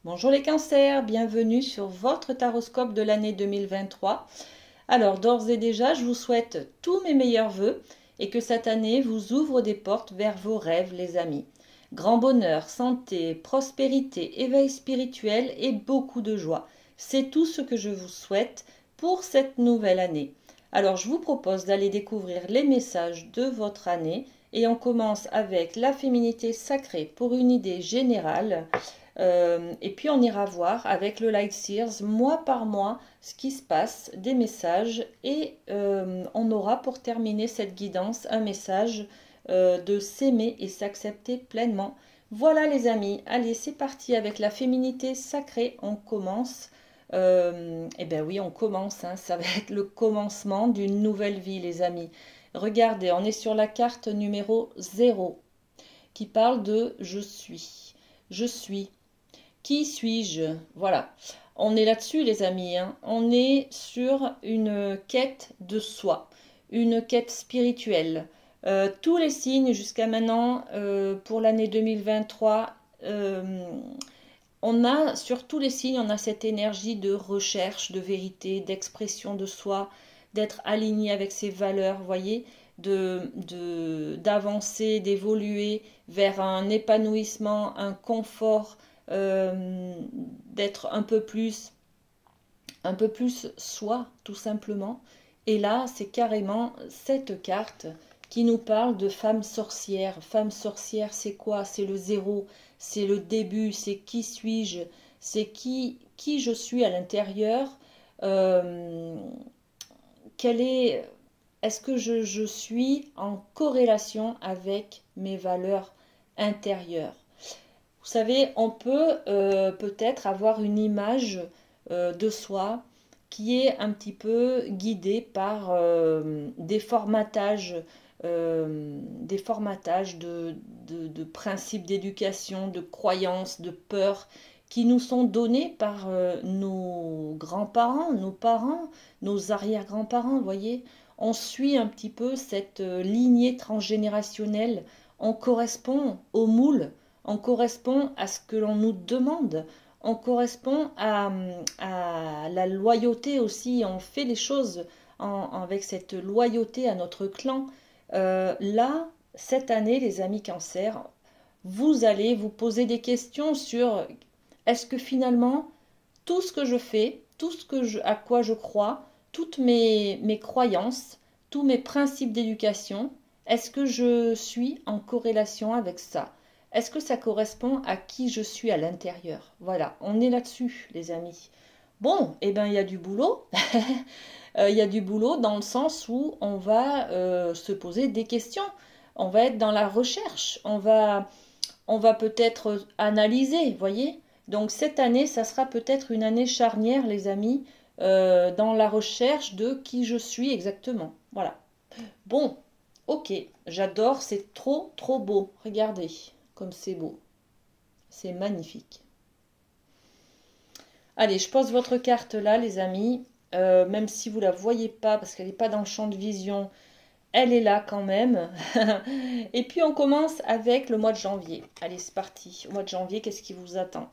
Bonjour les cancers, bienvenue sur votre taroscope de l'année 2023. Alors d'ores et déjà, je vous souhaite tous mes meilleurs vœux et que cette année vous ouvre des portes vers vos rêves les amis. Grand bonheur, santé, prospérité, éveil spirituel et beaucoup de joie. C'est tout ce que je vous souhaite pour cette nouvelle année. Alors je vous propose d'aller découvrir les messages de votre année et on commence avec la féminité sacrée pour une idée générale. Et puis on ira voir avec le Light Seers mois par mois ce qui se passe, des messages et on aura pour terminer cette guidance un message de s'aimer et s'accepter pleinement. Voilà les amis, allez c'est parti avec la féminité sacrée, on commence. Eh bien oui on commence, hein, ça va être le commencement d'une nouvelle vie les amis. Regardez, on est sur la carte numéro 0 qui parle de je suis. Je suis. Qui suis-je? Voilà. On est là-dessus, les amis, hein. On est sur une quête de soi, une quête spirituelle. Tous les signes jusqu'à maintenant, pour l'année 2023, on a, sur tous les signes, on a cette énergie de recherche, de vérité, d'expression de soi, d'être aligné avec ses valeurs, vous voyez, d'avancer, d'évoluer vers un épanouissement, un confort, d'être un peu plus soi, tout simplement. Et là, c'est carrément cette carte qui nous parle de femme sorcière. Femme sorcière, c'est quoi? C'est le zéro, c'est le début, c'est qui suis-je, c'est qui je suis à l'intérieur. Euh, est-ce que je suis en corrélation avec mes valeurs intérieures? Vous savez, on peut peut-être avoir une image de soi qui est un petit peu guidée par des formatages de principes d'éducation, de croyances, de peurs qui nous sont donnés par nos grands-parents, nos parents, nos arrière-grands-parents, vous voyez. On suit un petit peu cette lignée transgénérationnelle. On correspond au moule, on correspond à ce que l'on nous demande, on correspond à la loyauté aussi, on fait les choses avec cette loyauté à notre clan. Là, cette année, les amis cancer, vous allez vous poser des questions sur est-ce que finalement, tout ce que je fais, à quoi je crois, toutes mes croyances, tous mes principes d'éducation, est-ce que je suis en corrélation avec ça? Est-ce que ça correspond à qui je suis à l'intérieur? Voilà, on est là-dessus, les amis. Bon, eh bien, il y a du boulot. Il y a du boulot dans le sens où on va se poser des questions. On va être dans la recherche. On va peut-être analyser, voyez. Donc cette année, ça sera peut-être une année charnière, les amis, dans la recherche de qui je suis exactement. Voilà. Bon, ok, j'adore, c'est trop, trop beau. Regardez comme c'est beau. C'est magnifique. Allez, je pose votre carte là, les amis. Même si vous ne la voyez pas, parce qu'elle n'est pas dans le champ de vision, elle est là quand même. Et puis on commence avec le mois de janvier. Allez, c'est parti. Au mois de janvier, qu'est-ce qui vous attend?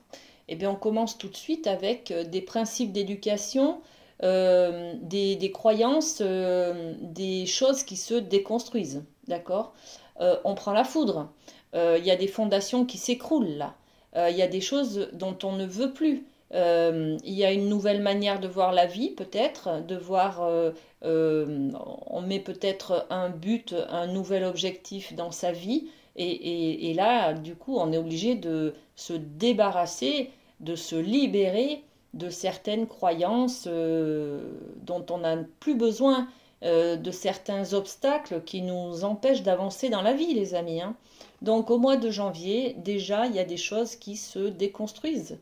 Eh bien, on commence tout de suite avec des principes d'éducation, des croyances, des choses qui se déconstruisent. D'accord? On prend la foudre. Il y a des fondations qui s'écroulent là. Il y a des choses dont on ne veut plus. Il y a une nouvelle manière de voir la vie, peut-être, on met peut-être un but, un nouvel objectif dans sa vie, et là, du coup, on est obligé de se débarrasser, de se libérer de certaines croyances dont on n'a plus besoin, de certains obstacles qui nous empêchent d'avancer dans la vie, les amis, hein. Donc, au mois de janvier, déjà, il y a des choses qui se déconstruisent.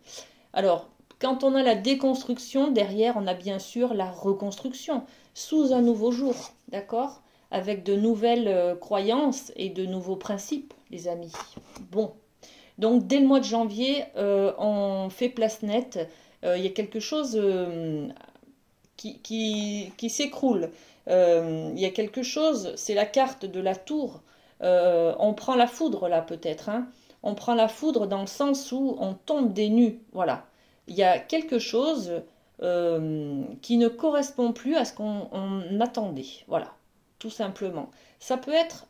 Alors, quand on a la déconstruction, derrière, on a bien sûr la reconstruction sous un nouveau jour, d'accord? Avec de nouvelles croyances et de nouveaux principes, les amis. Bon, donc dès le mois de janvier, on fait place nette. Il y a quelque chose qui s'écroule. Il y a quelque chose, c'est la carte de la tour. On prend la foudre là peut-être, hein. on prend la foudre dans le sens où on tombe des nues. Voilà. Il y a quelque chose qui ne correspond plus à ce qu'on attendait. Voilà, tout simplement. Ça peut être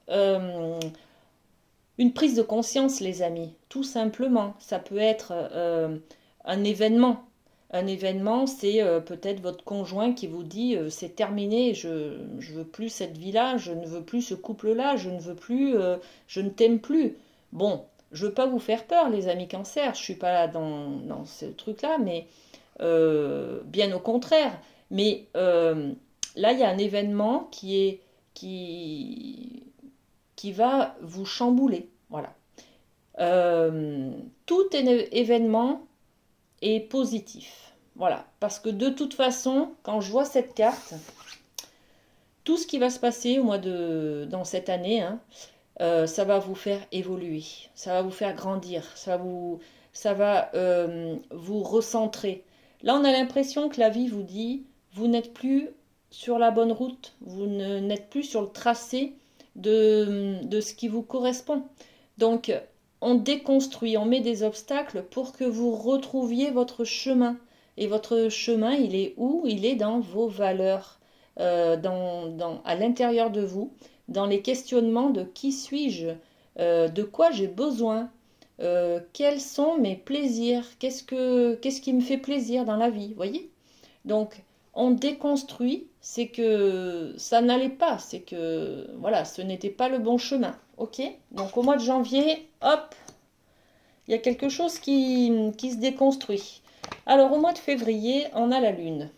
une prise de conscience, les amis, tout simplement. Ça peut être un événement. Un événement, c'est peut-être votre conjoint qui vous dit c'est terminé, je ne veux plus cette vie-là, je ne veux plus ce couple-là, je ne veux plus, je ne t'aime plus. Bon, je veux pas vous faire peur, les amis cancer, je suis pas là dans ce truc-là, mais bien au contraire. Mais là, il y a un événement qui va vous chambouler. Voilà. Tout événement est positif. Voilà. Parce que de toute façon, quand je vois cette carte, tout ce qui va se passer dans cette année, hein, ça va vous faire évoluer, ça va vous faire grandir, ça va vous recentrer. Là, on a l'impression que la vie vous dit, vous n'êtes plus sur la bonne route, vous n'êtes plus sur le tracé de ce qui vous correspond. Donc, on déconstruit, on met des obstacles pour que vous retrouviez votre chemin. Et votre chemin, il est où? Il est dans vos valeurs, à l'intérieur de vous, dans les questionnements de qui suis-je, de quoi j'ai besoin, quels sont mes plaisirs, qu'est-ce qui me fait plaisir dans la vie, voyez? Donc, on déconstruit, c'est que ça n'allait pas, c'est que, voilà, ce n'était pas le bon chemin, ok? Donc, au mois de janvier, hop, il y a quelque chose qui se déconstruit. Alors, au mois de février, on a la Lune.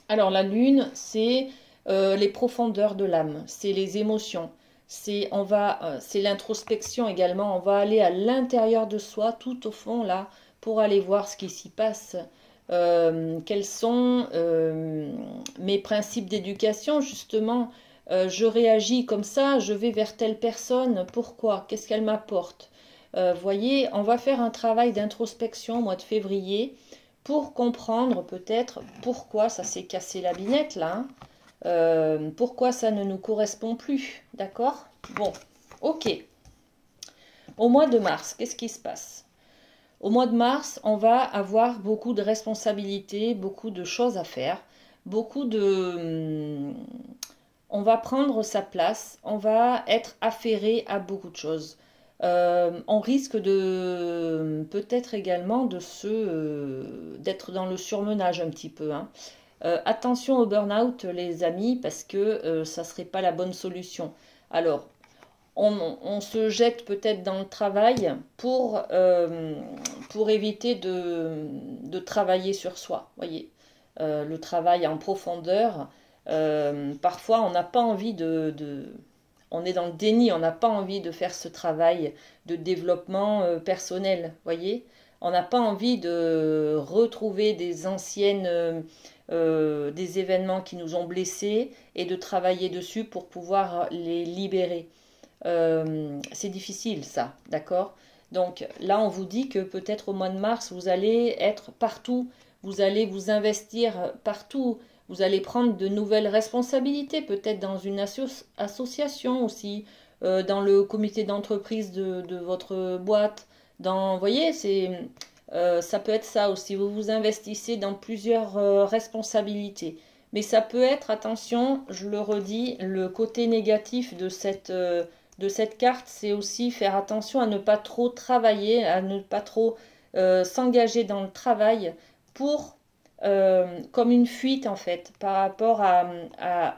Alors, la Lune, c'est les profondeurs de l'âme, c'est les émotions, c'est l'introspection également. On va aller à l'intérieur de soi, tout au fond là, pour aller voir ce qui s'y passe. Quels sont mes principes d'éducation, justement. Je réagis comme ça, je vais vers telle personne, pourquoi? Qu'est-ce qu'elle m'apporte? Voyez, on va faire un travail d'introspection au mois de février pour comprendre peut-être pourquoi ça s'est cassé la binette là, hein. Pourquoi ça ne nous correspond plus, d'accord? Bon, ok. Au mois de mars, qu'est-ce qui se passe? Au mois de mars, on va avoir beaucoup de responsabilités, beaucoup de choses à faire, on va prendre sa place, on va être affairé à beaucoup de choses. On risque peut-être également d'être dans le surmenage un petit peu, hein. Attention au burn-out, les amis, parce que ça ne serait pas la bonne solution. Alors, on se jette peut-être dans le travail pour éviter de travailler sur soi. Voyez, le travail en profondeur, parfois on n'a pas envie on est dans le déni, on n'a pas envie de faire ce travail de développement personnel. Voyez, on n'a pas envie de retrouver des événements qui nous ont blessés et de travailler dessus pour pouvoir les libérer. C'est difficile ça, d'accord? Donc là, on vous dit que peut-être au mois de mars, vous allez être partout, vous allez vous investir partout, vous allez prendre de nouvelles responsabilités, peut-être dans une association aussi, dans le comité d'entreprise de votre boîte. Vous voyez, ça peut être ça aussi, vous vous investissez dans plusieurs responsabilités. Mais ça peut être, attention, je le redis, le côté négatif de cette carte, c'est aussi faire attention à ne pas trop travailler, à ne pas trop s'engager dans le travail comme une fuite en fait, par rapport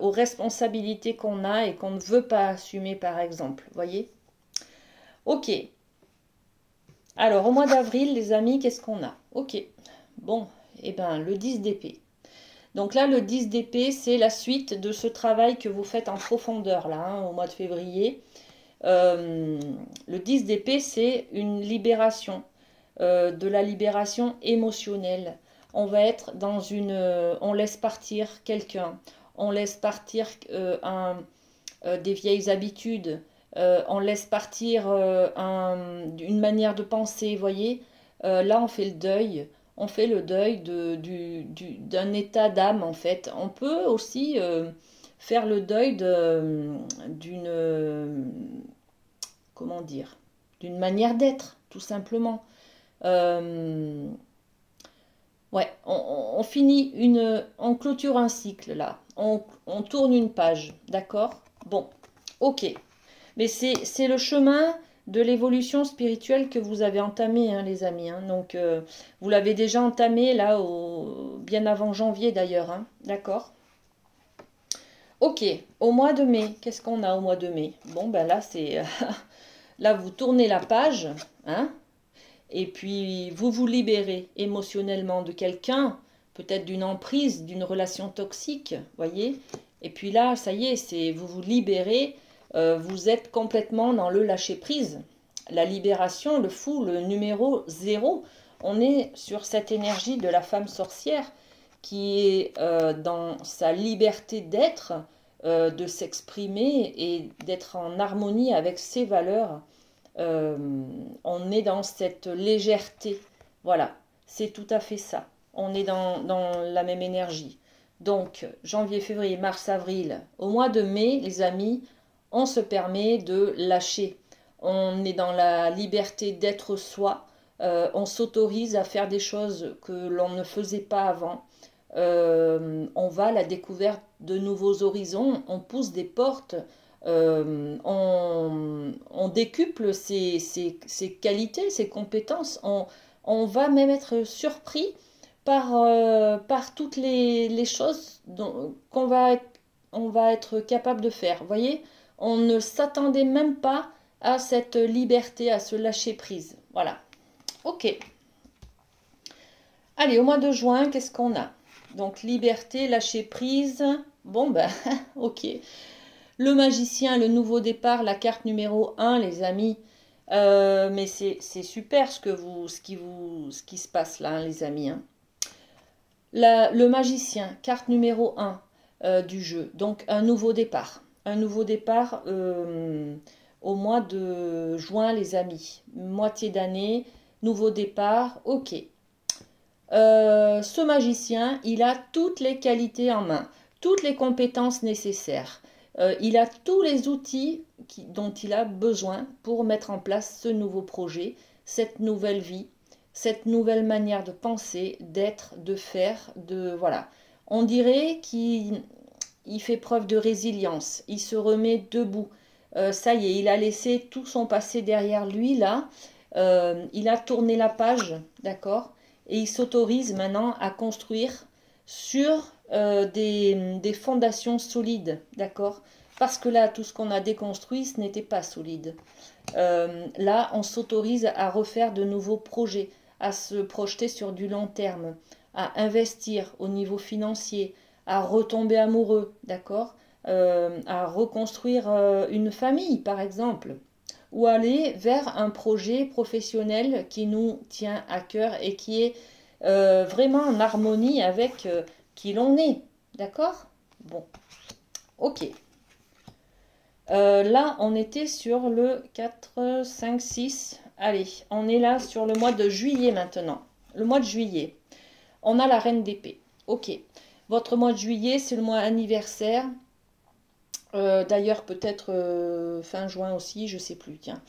aux responsabilités qu'on a et qu'on ne veut pas assumer par exemple. Voyez? Ok. Alors au mois d'avril, les amis, qu'est-ce qu'on a? Ok. Bon, et ben le 10 d'épée. Donc là, le 10 d'épée, c'est la suite de ce travail que vous faites en profondeur là, hein, au mois de février. Le 10 d'épée, c'est une libération, de la libération émotionnelle. On va être on laisse partir quelqu'un, on laisse partir des vieilles habitudes, on laisse partir une manière de penser, voyez. Là, on fait le deuil. On fait le deuil d'un état d'âme, en fait. On peut aussi faire le deuil comment dire, d'une manière d'être, tout simplement. Euh, ouais, on finit on clôture un cycle là, on tourne une page, d'accord? Bon, ok. Mais c'est le chemin de l'évolution spirituelle que vous avez entamé, hein, les amis. Hein. Donc, vous l'avez déjà entamé là, bien avant janvier d'ailleurs. Hein. D'accord? Ok, au mois de mai, qu'est-ce qu'on a au mois de mai? Bon, ben là, c'est... là, vous tournez la page, hein, et puis vous vous libérez émotionnellement de quelqu'un, peut-être d'une emprise, d'une relation toxique, voyez? Et puis là, ça y est, vous vous libérez, vous êtes complètement dans le lâcher-prise. La libération, le fou, le numéro 0, on est sur cette énergie de la femme sorcière qui est dans sa liberté d'être, de s'exprimer et d'être en harmonie avec ses valeurs. Euh, on est dans cette légèreté. Voilà, c'est tout à fait ça. On est dans la même énergie. Donc, janvier, février, mars, avril, au mois de mai, les amis, on se permet de lâcher. On est dans la liberté d'être soi. On s'autorise à faire des choses que l'on ne faisait pas avant. On va à la découverte de nouveaux horizons, on pousse des portes, on décuple ses qualités, ses compétences, on va même être surpris par toutes les choses on va être capable de faire. Vous voyez, on ne s'attendait même pas à cette liberté, à ce lâcher prise. Voilà. Ok. Allez, au mois de juin, qu'est-ce qu'on a? Donc, liberté, lâcher prise. Bon, ben, ok. Le magicien, le nouveau départ, la carte numéro 1, les amis. Mais c'est super ce qui se passe là, hein, les amis. Hein. Le magicien, carte numéro 1 du jeu. Donc, un nouveau départ. Un nouveau départ au mois de juin, les amis. Moitié d'année, nouveau départ, ok. Ce magicien, il a toutes les qualités en main, toutes les compétences nécessaires. Il a tous les outils dont il a besoin pour mettre en place ce nouveau projet, cette nouvelle vie, cette nouvelle manière de penser, d'être, de faire, voilà. On dirait qu'il fait preuve de résilience, il se remet debout. Ça y est, il a laissé tout son passé derrière lui là. Il a tourné la page, d'accord? Et il s'autorise maintenant à construire sur des fondations solides, d'accord? Parce que là, tout ce qu'on a déconstruit, ce n'était pas solide. Là, on s'autorise à refaire de nouveaux projets, à se projeter sur du long terme, à investir au niveau financier, à retomber amoureux, d'accord? À reconstruire une famille, par exemple, ou aller vers un projet professionnel qui nous tient à cœur et qui est vraiment en harmonie avec qui l'on est. D'accord? Bon, ok. Là, on était sur le 4, 5, 6. Allez, on est là sur le mois de juillet maintenant. Le mois de juillet. On a la reine d'épée. Ok. Votre mois de juillet, c'est le mois anniversaire. D'ailleurs, peut-être fin juin aussi, je sais plus. Tiens.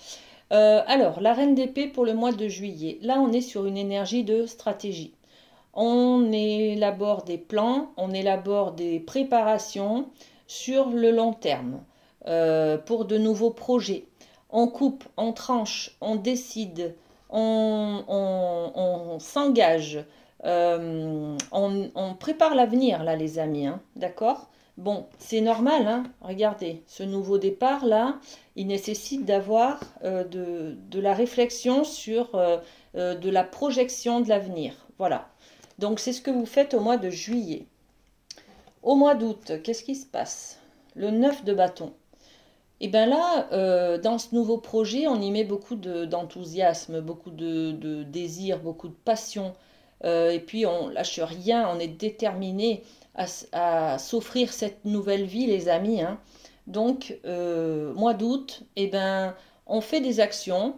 Alors, la reine d'épée pour le mois de juillet. Là, on est sur une énergie de stratégie. On élabore des plans, on élabore des préparations sur le long terme pour de nouveaux projets. On coupe, on tranche, on décide, on s'engage, on prépare l'avenir là, les amis, hein, d'accord? Bon, c'est normal, hein, regardez, ce nouveau départ là, il nécessite d'avoir de la réflexion sur de la projection de l'avenir. Voilà. Donc, c'est ce que vous faites au mois de juillet. Au mois d'août, qu'est-ce qui se passe? Le 9 de bâton. Et bien là, dans ce nouveau projet, on y met beaucoup d'enthousiasme, beaucoup de désir, beaucoup de passion. Et puis, on lâche rien, on est déterminé à s'offrir cette nouvelle vie, les amis. Hein. Donc, mois d'août, eh ben, on fait des actions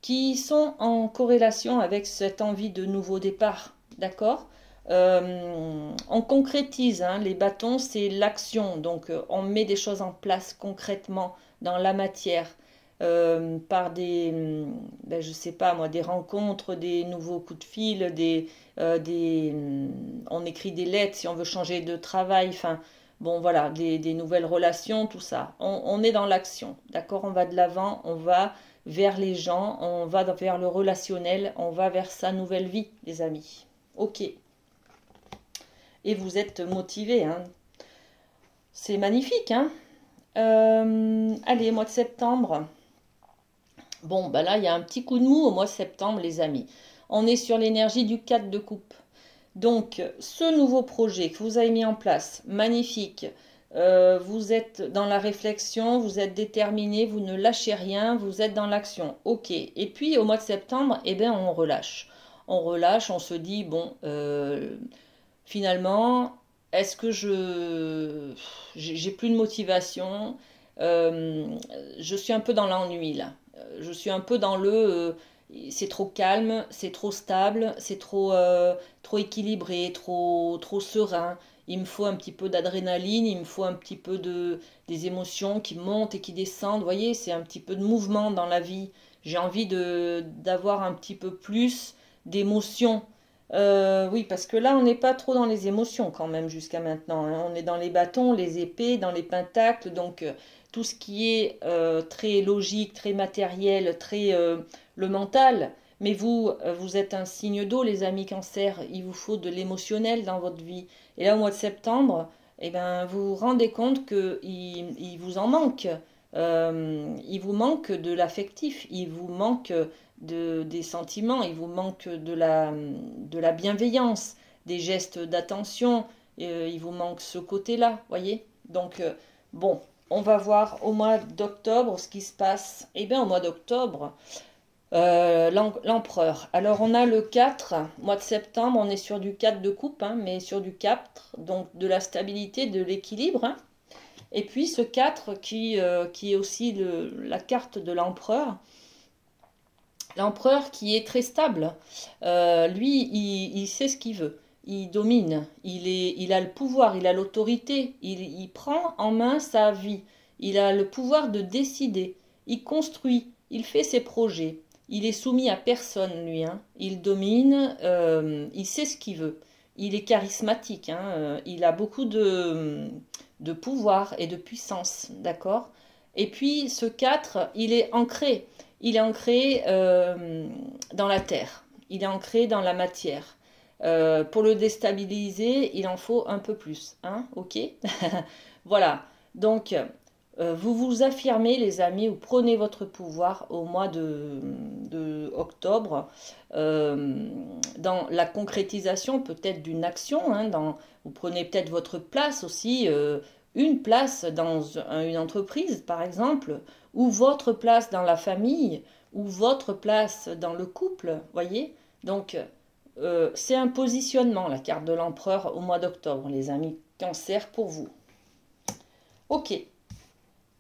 qui sont en corrélation avec cette envie de nouveau départ. D'accord? On concrétise, hein, les bâtons, c'est l'action. Donc, on met des choses en place concrètement dans la matière. par ben, je sais pas moi, des rencontres, des nouveaux coups de fil, on écrit des lettres si on veut changer de travail, enfin, bon voilà, des nouvelles relations, tout ça. On est dans l'action, d'accord? On va de l'avant, on va vers les gens, on va vers le relationnel, on va vers sa nouvelle vie, les amis. Ok. Et vous êtes motivés, hein? C'est magnifique, hein? Allez, mois de septembre. Bon, bah là, il y a un petit coup de mou au mois de septembre, les amis. On est sur l'énergie du 4 de coupe. Donc, ce nouveau projet que vous avez mis en place, magnifique. Vous êtes dans la réflexion, vous êtes déterminé, vous ne lâchez rien, vous êtes dans l'action. Ok. Et puis, au mois de septembre, eh bien, on relâche. On relâche, on se dit, bon, finalement, est-ce que j'ai plus de motivation? Euh, je suis un peu dans l'ennui là. Je suis un peu dans c'est trop calme, c'est trop stable, c'est trop équilibré, trop serein. Il me faut un petit peu d'adrénaline, il me faut un petit peu des émotions qui montent et qui descendent. Vous voyez, c'est un petit peu de mouvement dans la vie. J'ai envie d'avoir un petit peu plus d'émotions. Oui, parce que là, on n'est pas trop dans les émotions quand même jusqu'à maintenant, hein. On est dans les bâtons, les épées, dans les pentacles, donc tout ce qui est très logique, très matériel, très le mental. Mais vous, vous êtes un signe d'eau, les amis Cancer. Il vous faut de l'émotionnel dans votre vie. Et là, au mois de septembre, eh ben, vous vous rendez compte qu'il vous en manque. Il vous manque de l'affectif, il vous manque des sentiments, il vous manque de la bienveillance, des gestes d'attention, il vous manque ce côté-là, voyez? Donc, bon, on va voir au mois d'octobre ce qui se passe. Eh bien, au mois d'octobre, l'empereur. Alors, on a le 4, mois de septembre, on est sur du 4 de coupe, hein, mais sur du 4, donc de la stabilité, de l'équilibre, hein. Et puis ce 4 qui est aussi la carte de l'empereur. L'empereur qui est très stable. Lui, il sait ce qu'il veut. Il domine. Il a le pouvoir, il a l'autorité. Il prend en main sa vie. Il a le pouvoir de décider. Il construit. Il fait ses projets. Il est soumis à personne, lui, hein. Il domine. Il sait ce qu'il veut. Il est charismatique, hein. Il a beaucoup de pouvoir et de puissance, d'accord? Et puis ce 4, il est ancré. Il est ancré dans la terre. Il est ancré dans la matière. Pour le déstabiliser, il en faut un peu plus, hein? Ok? Voilà. Donc, vous vous affirmez, les amis, vous prenez votre pouvoir au mois de octobre dans la concrétisation peut-être d'une action, hein, vous prenez peut-être votre place aussi, une place dans une entreprise par exemple, ou votre place dans la famille, ou votre place dans le couple, voyez? Donc c'est un positionnement, la carte de l'empereur au mois d'octobre, les amis Cancer pour vous. Ok.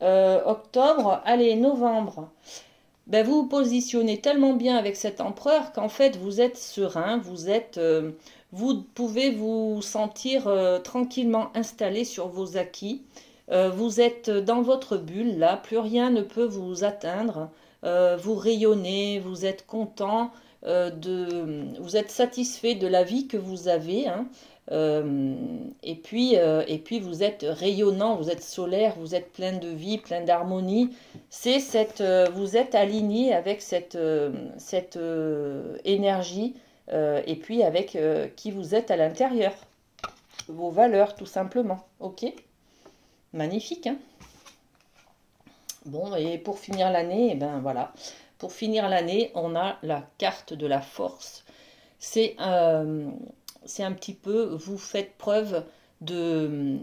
Octobre, allez, novembre. Ben, vous vous positionnez tellement bien avec cet empereur qu'en fait vous êtes serein, vous pouvez vous sentir tranquillement installé sur vos acquis. Vous êtes dans votre bulle là, plus rien ne peut vous atteindre. Vous rayonnez, vous êtes content, vous êtes satisfait de la vie que vous avez, hein. Et puis vous êtes rayonnant, vous êtes solaire, vous êtes plein de vie, plein d'harmonie. Vous êtes aligné avec cette énergie et puis avec qui vous êtes à l'intérieur, vos valeurs tout simplement. Ok, magnifique, hein. Bon, et pour finir l'année, eh ben voilà. Pour finir l'année, on a la carte de la force. C'est un petit peu, vous faites preuve de...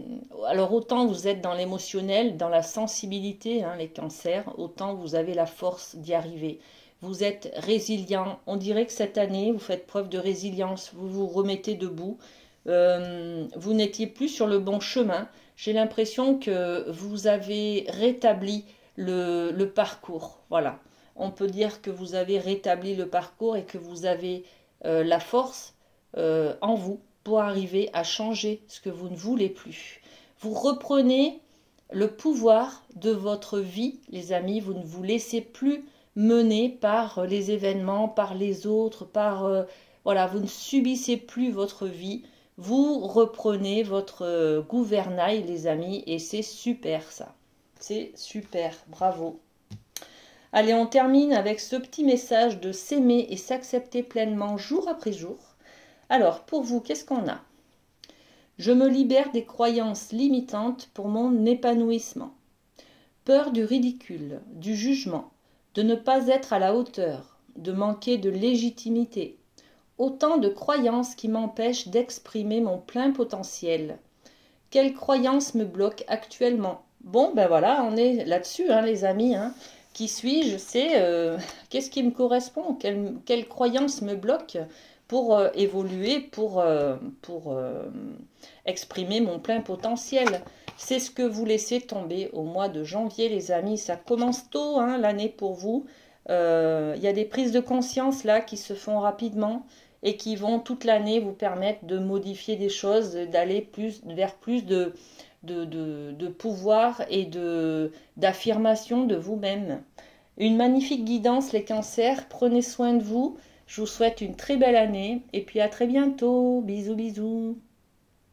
Alors autant vous êtes dans l'émotionnel, dans la sensibilité, hein, les cancers, autant vous avez la force d'y arriver. Vous êtes résilient. On dirait que cette année, vous faites preuve de résilience, vous vous remettez debout. Vous n'étiez plus sur le bon chemin. J'ai l'impression que vous avez rétabli le parcours. Voilà. On peut dire que vous avez rétabli le parcours et que vous avez la force en vous pour arriver à changer ce que vous ne voulez plus. Vous reprenez le pouvoir de votre vie, les amis. Vous ne vous laissez plus mener par les événements, par les autres, voilà, vous ne subissez plus votre vie. Vous reprenez votre gouvernail, les amis, et c'est super ça. C'est super, bravo. Allez, on termine avec ce petit message de s'aimer et s'accepter pleinement jour après jour. Alors, pour vous, qu'est-ce qu'on a? Je me libère des croyances limitantes pour mon épanouissement. Peur du ridicule, du jugement, de ne pas être à la hauteur, de manquer de légitimité. Autant de croyances qui m'empêchent d'exprimer mon plein potentiel. Quelles croyances me bloquent actuellement? Bon, ben voilà, on est là-dessus, hein, les amis. Hein. Qui suis-je? C'est qu'est-ce qui me correspond? Quelle croyance me bloque pour évoluer, pour exprimer mon plein potentiel? C'est ce que vous laissez tomber au mois de janvier, les amis. Ça commence tôt, hein, l'année pour vous. Il y a des prises de conscience là qui se font rapidement et qui vont toute l'année vous permettre de modifier des choses, d'aller vers plus de pouvoir et d'affirmation de vous-même. Une magnifique guidance, les cancers. Prenez soin de vous. Je vous souhaite une très belle année et puis à très bientôt. Bisous, bisous.